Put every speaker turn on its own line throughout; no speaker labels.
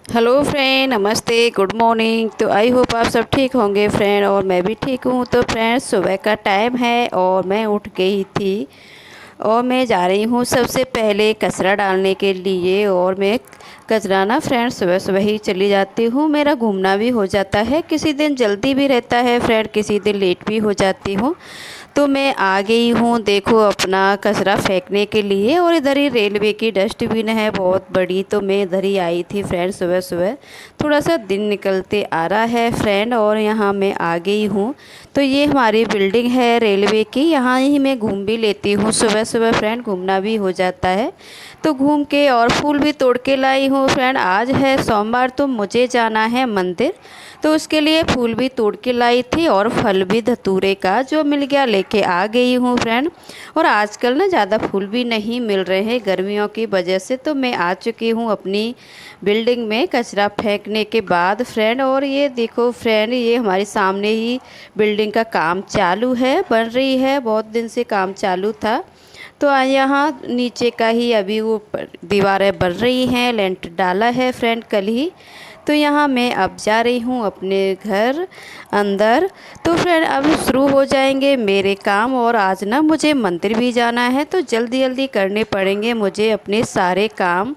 Hello friend, नमस्ते, good morning. तो I hope आप सब ठीक होंगे फ्रेंड, और मैं भी ठीक हूँ। तो फ्रेंड, सुबह का टाइम है और मैं उठ गई थी और मैं जा रही हूँ सबसे पहले कचरा डालने के लिए। और मैं कचरा ना फ्रेंड सुबह सुबह ही चली जाती हूँ। मेरा घूमना भी हो जाता है, किसी दिन जल्दी भी रहता है फ्रेंड, किसी दिन लेट भी हो जाती हूँ। तो मैं आ गई हूँ, देखो, अपना कचरा फेंकने के लिए। और इधर ही रेलवे की डस्टबिन है बहुत बड़ी, तो मैं इधर ही आई थी फ्रेंड सुबह सुबह। थोड़ा सा दिन निकलते आ रहा है फ्रेंड, और यहाँ मैं आ गई हूँ। तो ये हमारी बिल्डिंग है रेलवे की, यहाँ ही मैं घूम भी लेती हूँ सुबह सुबह फ्रेंड, घूमना भी हो जाता है। तो घूम के और फूल भी तोड़ के लाई हूँ फ्रेंड। आज है सोमवार, तो मुझे जाना है मंदिर, तो उसके लिए फूल भी तोड़ के लाई थी और फल भी धतूरे का जो मिल गया लेके आ गई हूँ फ्रेंड। और आजकल ना ज़्यादा फूल भी नहीं मिल रहे हैं गर्मियों की वजह से। तो मैं आ चुकी हूँ अपनी बिल्डिंग में कचरा फेंकने के बाद फ्रेंड। और ये देखो फ्रेंड, ये हमारे सामने ही बिल्डिंग का काम चालू है, बन रही है, बहुत दिन से काम चालू था। तो यहाँ नीचे का ही अभी वो दीवारें बन रही हैं, लेंटर डाला है फ्रेंड कल ही। तो यहाँ मैं अब जा रही हूँ अपने घर अंदर। तो फ्रेंड, अब शुरू हो जाएंगे मेरे काम। और आज ना मुझे मंदिर भी जाना है, तो जल्दी जल्दी करने पड़ेंगे मुझे अपने सारे काम।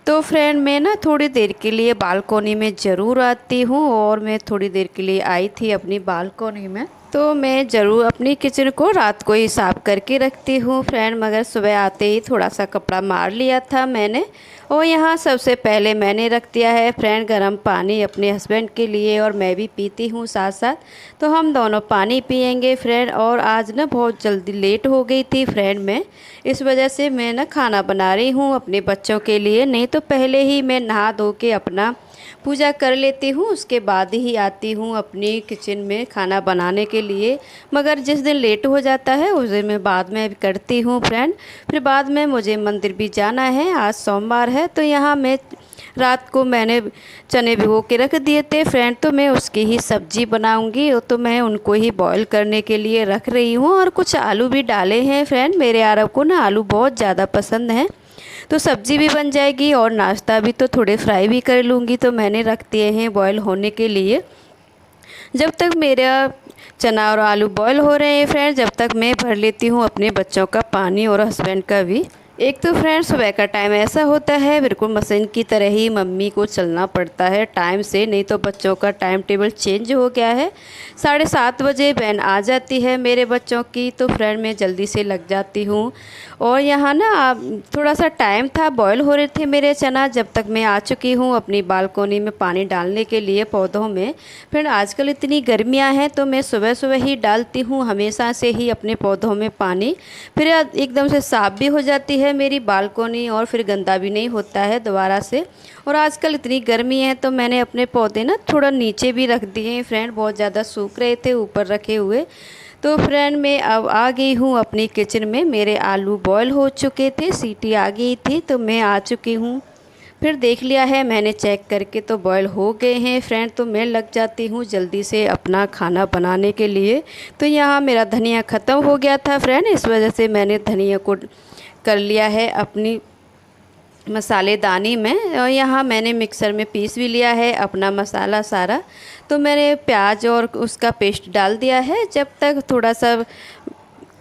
तो फ्रेंड, मैं ना थोड़ी देर के लिए बालकोनी में ज़रूर आती हूँ, और मैं थोड़ी देर के लिए आई थी अपनी बालकोनी में। तो मैं ज़रूर अपनी किचन को रात को ही साफ़ करके रखती हूँ फ्रेंड, मगर सुबह आते ही थोड़ा सा कपड़ा मार लिया था मैंने। और यहाँ सबसे पहले मैंने रख दिया है फ्रेंड गर्म पानी अपने हस्बैंड के लिए, और मैं भी पीती हूँ साथ साथ। तो हम दोनों पानी पियेंगे फ्रेंड। और आज ना बहुत जल्दी लेट हो गई थी फ्रेंड मैं, इस वजह से मैं ना खाना बना रही हूँ अपने बच्चों के लिए। नहीं तो पहले ही मैं नहा धो के अपना पूजा कर लेती हूँ, उसके बाद ही आती हूँ अपनी किचन में खाना बनाने के लिए। मगर जिस दिन लेट हो जाता है उस दिन मैं बाद में करती हूँ फ्रेंड। फिर बाद में मुझे मंदिर भी जाना है, आज सोमवार है। तो यहाँ मैं रात को मैंने चने भिगो के रख दिए थे फ्रेंड, तो मैं उसकी ही सब्जी बनाऊंगी। तो मैं उनको ही बॉईल करने के लिए रख रही हूँ। और कुछ आलू भी डाले हैं फ्रेंड, मेरे अरब को ना आलू बहुत ज़्यादा पसंद है। तो सब्जी भी बन जाएगी और नाश्ता भी, तो थोड़े फ्राई भी कर लूँगी। तो मैंने रख दिए हैं बॉईल होने के लिए। जब तक मेरा चना और आलू बॉईल हो रहे हैं फ्रेंड, जब तक मैं भर लेती हूँ अपने बच्चों का पानी और हस्बैंड का भी। एक तो फ्रेंड सुबह का टाइम ऐसा होता है, बिल्कुल मशीन की तरह ही मम्मी को चलना पड़ता है टाइम से, नहीं तो बच्चों का टाइम टेबल चेंज हो गया है। 7:30 बजे वैन आ जाती है मेरे बच्चों की, तो फ्रेंड मैं जल्दी से लग जाती हूँ। और यहाँ ना थोड़ा सा टाइम था, बॉयल हो रहे थे मेरे चना, जब तक मैं आ चुकी हूँ अपनी बालकोनी में पानी डालने के लिए पौधों में। फ्रेंड, आजकल इतनी गर्मियाँ हैं, तो मैं सुबह सुबह ही डालती हूँ हमेशा से ही अपने पौधों में पानी। फिर एकदम से साफ़ भी हो जाती है मेरी बालकोनी, और फिर गंदा भी नहीं होता है दोबारा से। और आजकल इतनी गर्मी है, तो मैंने अपने पौधे ना थोड़ा नीचे भी रख दिए हैं फ्रेंड, बहुत ज़्यादा सूख रहे थे ऊपर रखे हुए। तो फ्रेंड, मैं अब आ गई हूँ अपनी किचन में, मेरे आलू बॉयल हो चुके थे, सीटी आ गई थी, तो मैं आ चुकी हूँ। फिर देख लिया है मैंने चेक करके, तो बॉयल हो गए हैं फ्रेंड। तो मैं लग जाती हूँ जल्दी से अपना खाना बनाने के लिए। तो यहाँ मेरा धनिया ख़त्म हो गया था फ्रेंड, इस वजह से मैंने धनिया को कर लिया है अपनी मसालेदानी में। और यहाँ मैंने मिक्सर में पीस भी लिया है अपना मसाला सारा। तो मैंने प्याज और उसका पेस्ट डाल दिया है, जब तक थोड़ा सा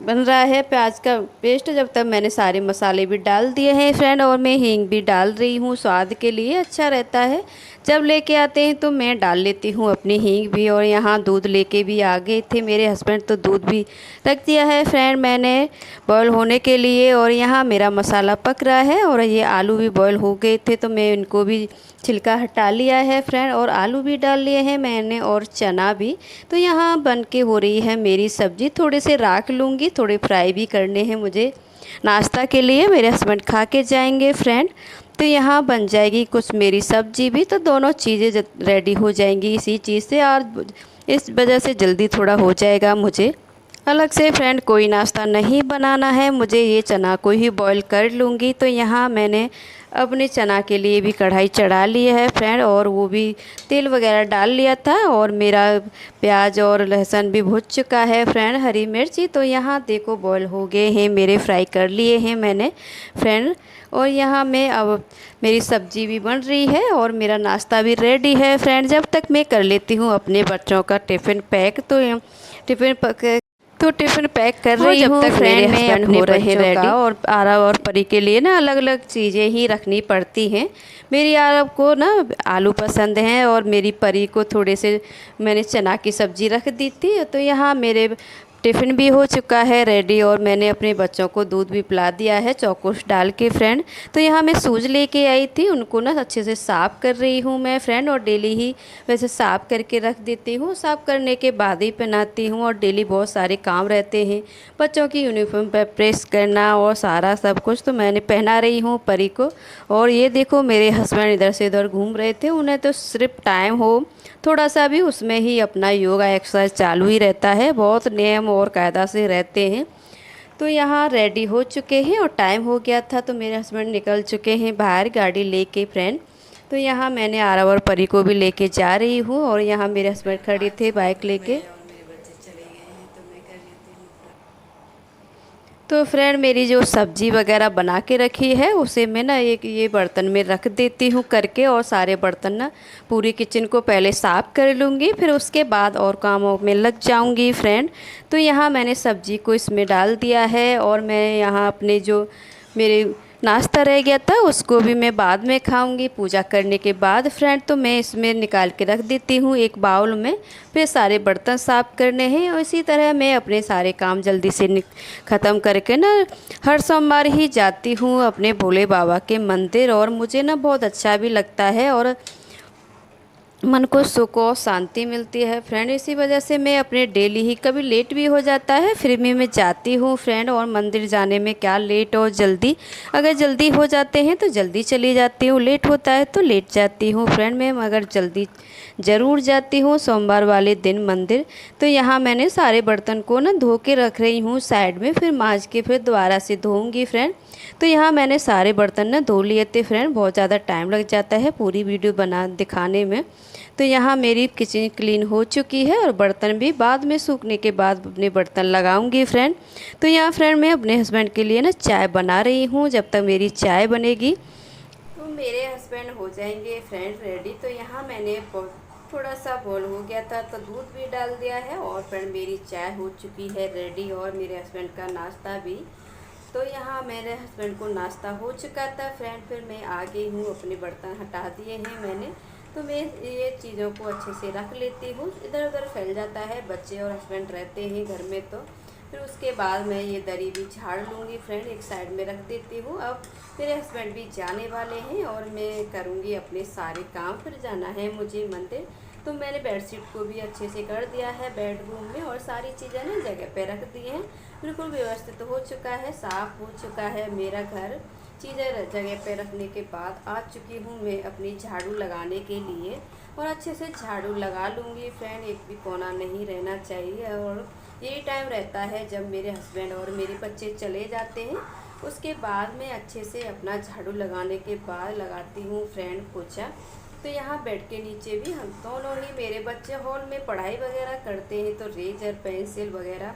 बन रहा है प्याज का पेस्ट, जब तक मैंने सारे मसाले भी डाल दिए हैं फ्रेंड। और मैं हींग भी डाल रही हूँ, स्वाद के लिए अच्छा रहता है। जब लेके आते हैं तो मैं डाल लेती हूँ अपनी हींग भी। और यहाँ दूध लेके भी आ गए थे मेरे हस्बैंड, तो दूध भी रख दिया है फ्रेंड मैंने बॉयल होने के लिए। और यहाँ मेरा मसाला पक रहा है, और ये आलू भी बॉयल हो गए थे, तो मैं इनको भी छिलका हटा लिया है फ्रेंड। और आलू भी डाल लिए हैं मैंने, और चना भी। तो यहाँ बन के हो रही है मेरी सब्ज़ी, थोड़े से राख लूँगी, थोड़े फ्राई भी करने हैं मुझे नाश्ता के लिए, मेरे हस्बैंड खा के जाएंगे फ्रेंड। तो यहाँ बन जाएगी कुछ मेरी सब्जी भी, तो दोनों चीज़ें रेडी हो जाएंगी इसी चीज़ से, और इस वजह से जल्दी थोड़ा हो जाएगा मुझे। अलग से फ्रेंड कोई नाश्ता नहीं बनाना है मुझे, ये चना को ही बॉईल कर लूँगी। तो यहाँ मैंने अपने चना के लिए भी कढ़ाई चढ़ा ली है फ्रेंड, और वो भी तेल वगैरह डाल लिया था, और मेरा प्याज और लहसुन भी भुज चुका है फ्रेंड, हरी मिर्ची। तो यहाँ देखो बॉईल हो गए हैं मेरे, फ्राई कर लिए हैं मैंने फ्रेंड। और यहाँ मैं अब मेरी सब्ज़ी भी बन रही है और मेरा नाश्ता भी रेडी है फ्रेंड। जब तक मैं कर लेती हूँ अपने बच्चों का टिफ़िन पैक। तो टिफ़िन पैक कर रही हूँ फ्रेंड, में अपने रहे रेडी। और आरव और परी के लिए ना अलग अलग चीज़ें ही रखनी पड़ती हैं। मेरी आरव को ना आलू पसंद हैं और मेरी परी को थोड़े से मैंने चना की सब्ज़ी रख दी थी। तो यहाँ मेरे टिफ़िन भी हो चुका है रेडी, और मैंने अपने बच्चों को दूध भी पिला दिया है चौकोस डाल के फ्रेंड। तो यहाँ मैं सूज लेके आई थी, उनको ना अच्छे से साफ़ कर रही हूँ मैं फ्रेंड, और डेली ही वैसे साफ़ करके रख देती हूँ। साफ़ करने के बाद ही पहनाती हूँ, और डेली बहुत सारे काम रहते हैं, बच्चों की यूनिफॉर्म पर प्रेस करना और सारा सब कुछ। तो मैंने पहना रही हूँ परी को। और ये देखो मेरे हस्बैंड इधर से इधर घूम रहे थे, उन्हें तो सिर्फ टाइम हो थोड़ा सा भी उसमें ही अपना योगा एक्सरसाइज चालू ही रहता है, बहुत नियम और कायदा से रहते हैं। तो यहाँ रेडी हो चुके हैं और टाइम हो गया था, तो मेरे हस्बैंड निकल चुके हैं बाहर गाड़ी लेके फ्रेंड। तो यहाँ मैंने आरव और परी को भी लेके जा रही हूँ, और यहाँ मेरे हस्बैंड खड़े थे बाइक लेके। तो फ्रेंड मेरी जो सब्ज़ी वगैरह बना के रखी है उसे मैं ना एक ये बर्तन में रख देती हूँ करके, और सारे बर्तन ना पूरी किचन को पहले साफ़ कर लूँगी, फिर उसके बाद और कामों में लग जाऊँगी फ्रेंड। तो यहाँ मैंने सब्ज़ी को इसमें डाल दिया है, और मैं यहाँ अपने जो मेरे नाश्ता रह गया था उसको भी मैं बाद में खाऊंगी पूजा करने के बाद फ्रेंड। तो मैं इसमें निकाल के रख देती हूँ एक बाउल में। फिर सारे बर्तन साफ़ करने हैं, और इसी तरह मैं अपने सारे काम जल्दी से ख़त्म करके ना हर सोमवार ही जाती हूँ अपने भोले बाबा के मंदिर, और मुझे ना बहुत अच्छा भी लगता है और मन को सुख और शांति मिलती है फ्रेंड। इसी वजह से मैं अपने डेली ही, कभी लेट भी हो जाता है फिर भी मैं जाती हूँ फ्रेंड। और मंदिर जाने में क्या लेट और जल्दी, अगर जल्दी हो जाते हैं तो जल्दी चली जाती हूँ, लेट होता है तो लेट जाती हूँ फ्रेंड। मैं मगर जल्दी ज़रूर जाती हूँ सोमवार वाले दिन मंदिर। तो यहाँ मैंने सारे बर्तन को ना धो के रख रही हूँ साइड में, फिर मांज के फिर दोबारा से धोऊँगी फ्रेंड। तो यहाँ मैंने सारे बर्तन ना धो लिए थे फ्रेंड, बहुत ज़्यादा टाइम लग जाता है पूरी वीडियो बना दिखाने में। तो यहाँ मेरी किचन क्लीन हो चुकी है, और बर्तन भी बाद में सूखने के बाद अपने बर्तन लगाऊंगी फ्रेंड। तो यहाँ फ्रेंड मैं अपने हस्बैंड के लिए ना चाय बना रही हूँ। जब तक मेरी चाय बनेगी तो मेरे हस्बैंड हो जाएंगे फ्रेंड रेडी। तो यहाँ मैंने थोड़ा सा बॉईल हो गया था तो दूध भी डाल दिया है, और फ्रेंड मेरी चाय हो चुकी है रेडी, और मेरे हस्बैंड का नाश्ता भी। तो यहाँ मेरे हस्बैंड को नाश्ता हो चुका था फ्रेंड, फिर मैं आ गई हूँ, अपने बर्तन हटा दिए हैं मैंने। तो मैं ये चीज़ों को अच्छे से रख लेती हूँ, इधर उधर फैल जाता है, बच्चे और हस्बैंड रहते हैं घर में। तो फिर उसके बाद मैं ये दरी भी झाड़ लूँगी फ्रेंड, एक साइड में रख देती हूँ। अब मेरे हस्बैंड भी जाने वाले हैं और मैं करूँगी अपने सारे काम, फिर जाना है मुझे मंदिर। तो मैंने बेडशीट को भी अच्छे से कर दिया है बेडरूम में, और सारी चीज़ें ना जगह पे रख दी हैं, बिल्कुल व्यवस्थित हो चुका है, साफ़ हो चुका है मेरा घर। चीज़ें जगह पे रखने के बाद आ चुकी हूँ मैं अपनी झाड़ू लगाने के लिए, और अच्छे से झाड़ू लगा लूँगी फ्रेंड, एक भी कोना नहीं रहना चाहिए। और यही टाइम रहता है जब मेरे हस्बैंड और मेरे बच्चे चले जाते हैं, उसके बाद मैं अच्छे से अपना झाड़ू लगाने के बाद लगाती हूँ फ्रेंड पोछा। तो यहाँ बेड के नीचे भी हम दोनों ही, मेरे बच्चे हॉल में पढ़ाई वगैरह करते हैं, तो रेजर पेंसिल वगैरह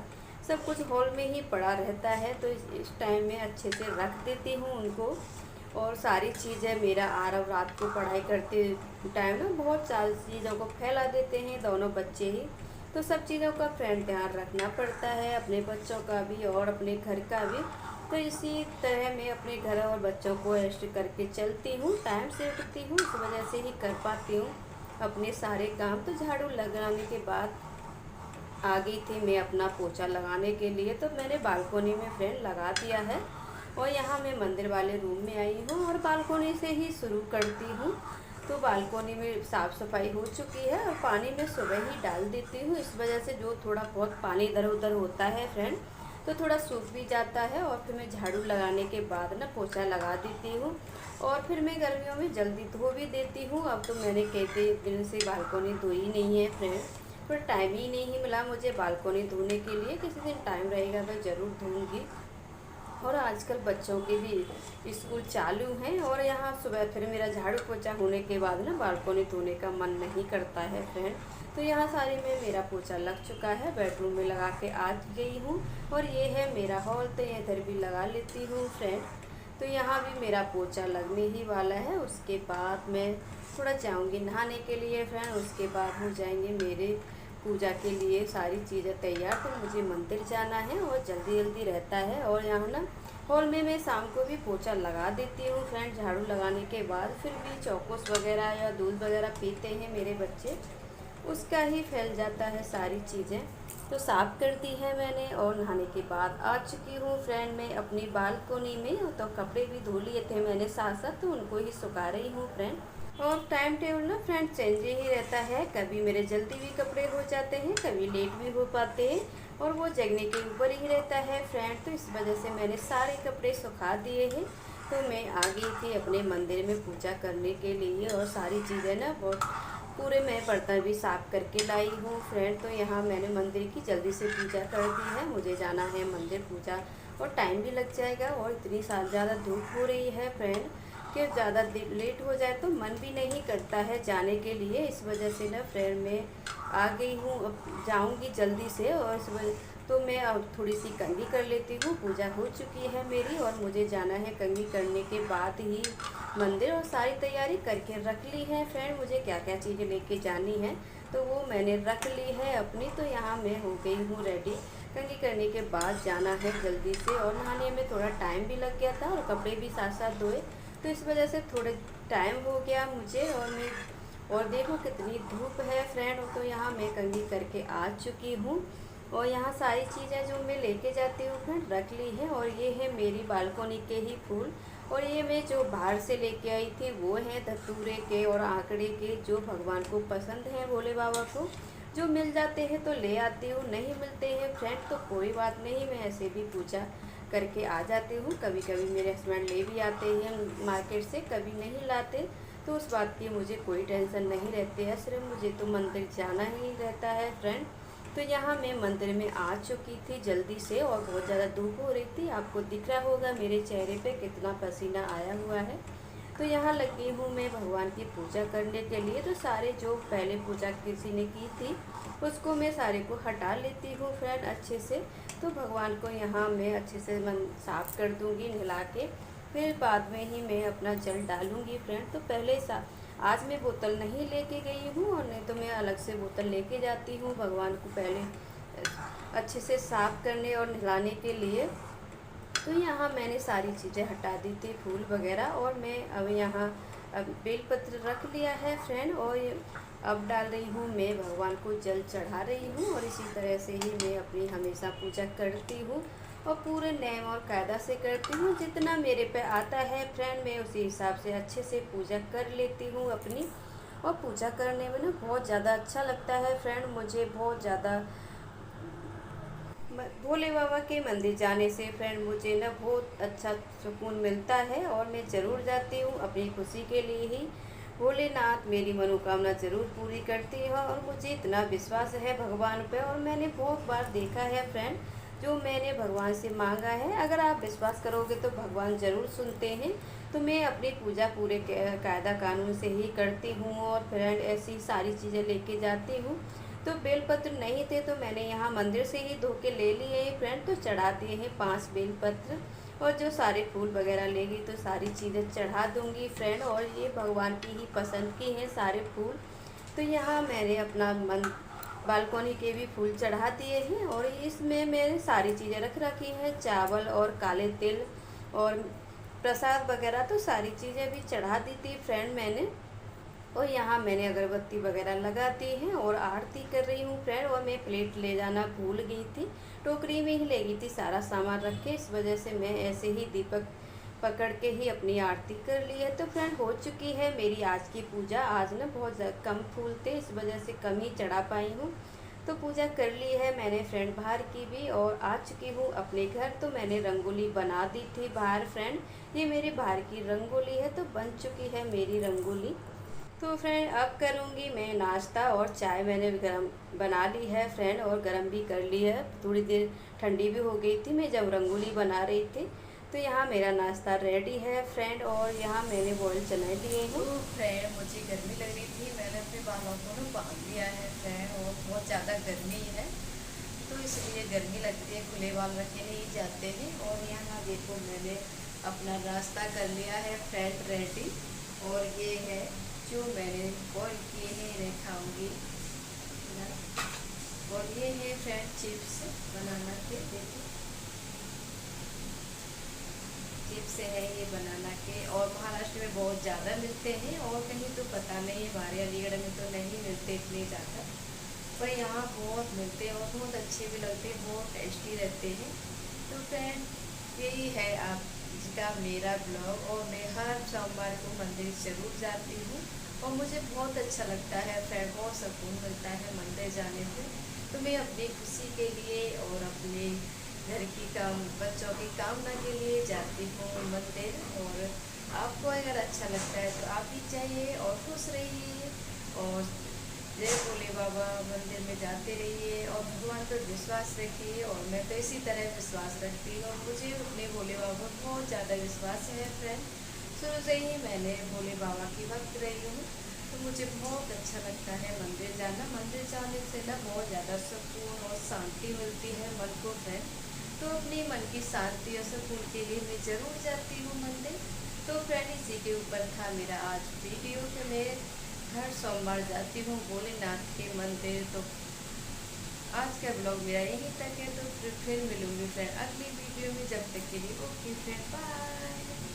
सब कुछ हॉल में ही पड़ा रहता है। तो इस टाइम में अच्छे से रख देती हूँ उनको, और सारी चीज़ें मेरा आरव रात को पढ़ाई करते टाइम ना बहुत सारी चीज़ों को फैला देते हैं दोनों बच्चे ही। तो सब चीज़ों का फ्रेंड ध्यान रखना पड़ता है, अपने बच्चों का भी और अपने घर का भी। तो इसी तरह मैं अपने घर और बच्चों को रेस्ट करके चलती हूँ, टाइम से उठती हूँ, इस वजह से ही कर पाती हूँ अपने सारे काम। तो झाड़ू लगाने के बाद आ गई थी मैं अपना पोछा लगाने के लिए, तो मैंने बालकोनी में फ्रेंड लगा दिया है। और यहाँ मैं मंदिर वाले रूम में आई हूँ और बालकोनी से ही शुरू करती हूँ। तो बालकोनी में साफ़ सफाई हो चुकी है, और पानी मैं सुबह ही डाल देती हूँ, इस वजह से जो थोड़ा बहुत पानी इधर उधर होता है फ्रेंड तो थोड़ा सूख भी जाता है। और फिर मैं झाड़ू लगाने के बाद ना पोछा लगा देती हूँ, और फिर मैं गर्मियों में जल्दी धो भी देती हूँ। अब तो मैंने कई दिन से बालकोनी धोई नहीं है फ्रेंड, पर टाइम ही नहीं मिला मुझे बालकोनी धोने के लिए। किसी दिन टाइम रहेगा मैं ज़रूर धोऊँगी। और आजकल बच्चों के भी स्कूल चालू हैं और यहाँ सुबह फिर मेरा झाड़ू पोछा होने के बाद ना बालकोनी धोने का मन नहीं करता है फ्रेंड। तो यहाँ सारी में मेरा पोछा लग चुका है, बेडरूम में लगा के आ गई हूँ। और ये है मेरा हॉल, तो ये इधर भी लगा लेती हूँ फ्रेंड। तो यहाँ भी मेरा पोछा लगने ही वाला है। उसके बाद मैं थोड़ा जाऊँगी नहाने के लिए फ्रेंड। उसके बाद हो जाएंगे मेरे पूजा के लिए सारी चीज़ें तैयार। तो मुझे मंदिर जाना है और जल्दी जल्दी रहता है। और यहाँ ना हॉल में मैं शाम को भी पोछा लगा देती हूँ फ्रेंड। झाड़ू लगाने के बाद फिर भी चौकोस वगैरह या दूध वगैरह पीते हैं मेरे बच्चे, उसका ही फैल जाता है सारी चीज़ें। तो साफ़ कर दी है मैंने और नहाने के बाद आ चुकी हूँ फ्रेंड मैं अपनी बालकोनी में। तो कपड़े भी धो लिए थे मैंने साथ साथ, तो उनको ही सुखा रही हूँ फ्रेंड। और टाइम टेबल ना फ्रेंड चेंज ही रहता है, कभी मेरे जल्दी भी कपड़े हो जाते हैं, कभी लेट भी हो पाते हैं, और वो जगने के ऊपर ही रहता है फ्रेंड। तो इस वजह से मैंने सारे कपड़े सुखा दिए हैं। तो मैं आ गई थी अपने मंदिर में पूजा करने के लिए और सारी चीज़ें ना बहुत पूरे मैं बर्तन भी साफ़ करके लाई हूँ फ्रेंड। तो यहाँ मैंने मंदिर की जल्दी से पूजा कर दी है। मुझे जाना है मंदिर पूजा और टाइम भी लग जाएगा। और इतनी ज़्यादा धूप हो रही है फ्रेंड कि ज़्यादा लेट हो जाए तो मन भी नहीं करता है जाने के लिए। इस वजह से ना फ्रेंड मैं आ गई हूँ, अब जाऊँगी जल्दी से। और इस वजह तो मैं अब थोड़ी सी कंघी कर लेती हूँ। पूजा हो चुकी है मेरी और मुझे जाना है कंघी करने के बाद ही मंदिर। और सारी तैयारी करके रख ली है फ्रेंड, मुझे क्या क्या चीज़ें लेके जानी है तो वो मैंने रख ली है अपनी। तो यहाँ मैं हो गई हूँ रेडी। कंघी करने के बाद जाना है जल्दी से। और नहाने में थोड़ा टाइम भी लग गया था और कपड़े भी साथ साथ धोए, तो इस वजह से थोड़े टाइम हो गया मुझे। और देखो कितनी धूप है फ्रेंड। तो यहाँ मैं कंघी करके आ चुकी हूँ और यहाँ सारी चीज़ें जो मैं लेके जाती हूँ फ्रेंड रख ली है। और ये है मेरी बालकोनी के ही फूल। और ये मैं जो बाहर से लेके आई थी वो है धतूरे के और आंकड़े के, जो भगवान को पसंद है भोले बाबा को। जो मिल जाते हैं तो ले आती हूँ, नहीं मिलते हैं फ्रेंड तो कोई बात नहीं, मैं ऐसे भी पूजा करके आ जाती हूँ। कभी कभी मेरे हस्बैंड ले भी आते हैं मार्केट से, कभी नहीं लाते, तो उस बात की मुझे कोई टेंशन नहीं रहती है। सिर्फ मुझे तो मंदिर जाना ही रहता है फ्रेंड। तो यहाँ मैं मंदिर में आ चुकी थी जल्दी से और बहुत ज़्यादा धूप हो रही थी। आपको दिख रहा होगा मेरे चेहरे पे कितना पसीना आया हुआ है। तो यहाँ लगी हूँ मैं भगवान की पूजा करने के लिए। तो सारे जो पहले पूजा किसी ने की थी उसको मैं सारे को हटा लेती हूँ फ्रेंड अच्छे से। तो भगवान को यहाँ मैं अच्छे से मन साफ़ कर दूँगी नहला के, फिर बाद में ही मैं अपना जल डालूँगी फ्रेंड। तो पहले आज मैं बोतल नहीं लेके गई हूँ, और नहीं तो मैं अलग से बोतल लेके जाती हूँ भगवान को पहले अच्छे से साफ़ करने और नहलाने के लिए। तो यहाँ मैंने सारी चीज़ें हटा दी थी, फूल वगैरह। और मैं अब यहाँ बेलपत्र रख लिया है फ्रेंड। और अब डाल रही हूँ मैं भगवान को जल चढ़ा रही हूँ। और इसी तरह से ही मैं अपनी हमेशा पूजा करती हूँ और पूरे नेम और कायदा से करती हूँ। जितना मेरे पे आता है फ्रेंड मैं उसी हिसाब से अच्छे से पूजा कर लेती हूँ अपनी। और पूजा करने में ना बहुत ज़्यादा अच्छा लगता है फ्रेंड, मुझे बहुत ज़्यादा भोले बाबा के मंदिर जाने से फ्रेंड मुझे ना बहुत अच्छा सुकून मिलता है। और मैं ज़रूर जाती हूँ अपनी खुशी के लिए ही। भोलेनाथ मेरी मनोकामना ज़रूर पूरी करती है और मुझे इतना विश्वास है भगवान पे। और मैंने बहुत बार देखा है फ्रेंड जो मैंने भगवान से मांगा है, अगर आप विश्वास करोगे तो भगवान ज़रूर सुनते हैं। तो मैं अपनी पूजा पूरे कायदा कानून से ही करती हूँ। और फ्रेंड ऐसी सारी चीज़ें लेके जाती हूँ। तो बेलपत्र नहीं थे तो मैंने यहाँ मंदिर से ही धो के ले लिए हैं फ्रेंड। तो चढ़ा दिए हैं 5 बेलपत्र। और जो सारे फूल वगैरह लेगी तो सारी चीज़ें चढ़ा दूँगी फ्रेंड। और ये भगवान की ही पसंद की हैं सारे फूल। तो यहाँ मैंने अपना बालकोनी के भी फूल चढ़ा दिए हैं। और इसमें मैंने सारी चीज़ें रख रखी हैं, चावल और काले तिल और प्रसाद वगैरह। तो सारी चीज़ें भी चढ़ा दी थी फ्रेंड मैंने। और यहाँ मैंने अगरबत्ती वगैरह लगा दी है और आरती कर रही हूँ फ्रेंड। और मैं प्लेट ले जाना भूल गई थी, टोकरी में ही ले गई थी सारा सामान रख के। इस वजह से मैं ऐसे ही दीपक पकड़ के ही अपनी आरती कर ली है। तो फ्रेंड हो चुकी है मेरी आज की पूजा। आज ना बहुत कम फूल थे, इस वजह से कम ही चढ़ा पाई हूँ। तो पूजा कर ली है मैंने फ्रेंड बाहर की भी। और आ चुकी हूँ अपने घर। तो मैंने रंगोली बना दी थी बाहर फ्रेंड, ये मेरी बाहर की रंगोली है। तो बन चुकी है मेरी रंगोली। तो फ्रेंड अब करूँगी मैं नाश्ता, और चाय मैंने गरम बना ली है फ्रेंड, और गरम भी कर ली है। थोड़ी देर ठंडी भी हो गई थी मैं जब रंगोली बना रही थी। तो यहाँ मेरा नाश्ता रेडी है फ्रेंड, और यहाँ मैंने बॉयल चने लिए हैं।
तो फ्रेंड मुझे गर्मी लग रही थी, मैंने अपने बालों को ना बांध लिया है फ्रेंड, और बहुत ज़्यादा गर्मी है तो इसलिए गर्मी लगती है, खुले बाल रखे नहीं जाते हैं। और यहाँ देखो मैंने अपना नाश्ता कर लिया है फ्रेंड रेडी, और ये है जो मैंने बॉयल किए हैं इन्हें खाऊंगी। और ये है फ्रेंड चिप्स बनाना के, देखो चिप्स है ये बनाना के, और महाराष्ट्र में बहुत ज़्यादा मिलते हैं, और कहीं तो पता नहीं, हमारे अलीगढ़ में तो नहीं मिलते इतने ज़्यादा, पर यहाँ बहुत मिलते हैं और बहुत अच्छे भी लगते हैं, बहुत टेस्टी रहते हैं। तो फ्रेंड यही है आपका मेरा ब्लॉग, और मैं हर सोमवार को मंदिर ज़रूर जाती हूँ, और मुझे बहुत अच्छा लगता है फ्रेंड, बहुत सुकून मिलता है मंदिर जाने से। तो मैं अपनी खुशी के लिए और अपने घर की काम, बच्चों की कामना के लिए जाती हूँ मंदिर। और आपको अगर अच्छा लगता है तो आप भी जाइए और खुश रहिए, और जय भोले बाबा मंदिर में जाते रहिए, और भगवान पर विश्वास रखिए। और मैं तो इसी तरह विश्वास रखती हूँ, और मुझे अपने भोले बाबा पर बहुत ज़्यादा विश्वास है फ्रेंड। शुरू से ही मैंने भोले बाबा की भक्त रही हूँ, तो मुझे बहुत अच्छा लगता है मंदिर जाना। मंदिर जाने से ना बहुत ज़्यादा सुकून और शांति मिलती है मन को फ्रेंड। तो अपने मन की शांति और सुकून के लिए मैं ज़रूर जाती हूँ मंदिर। तो फ्रेंड इसी के ऊपर था मेरा आज वीडियो कि मैं हर सोमवार जाती हूँ भोलेनाथ के मंदिर। तो आज का ब्लॉग मेरा यहीं तक है, तो फिर मिलूंगी फ्रेंड अगली वीडियो में। जब तक के लिए ओके फ्रेंड, बाय।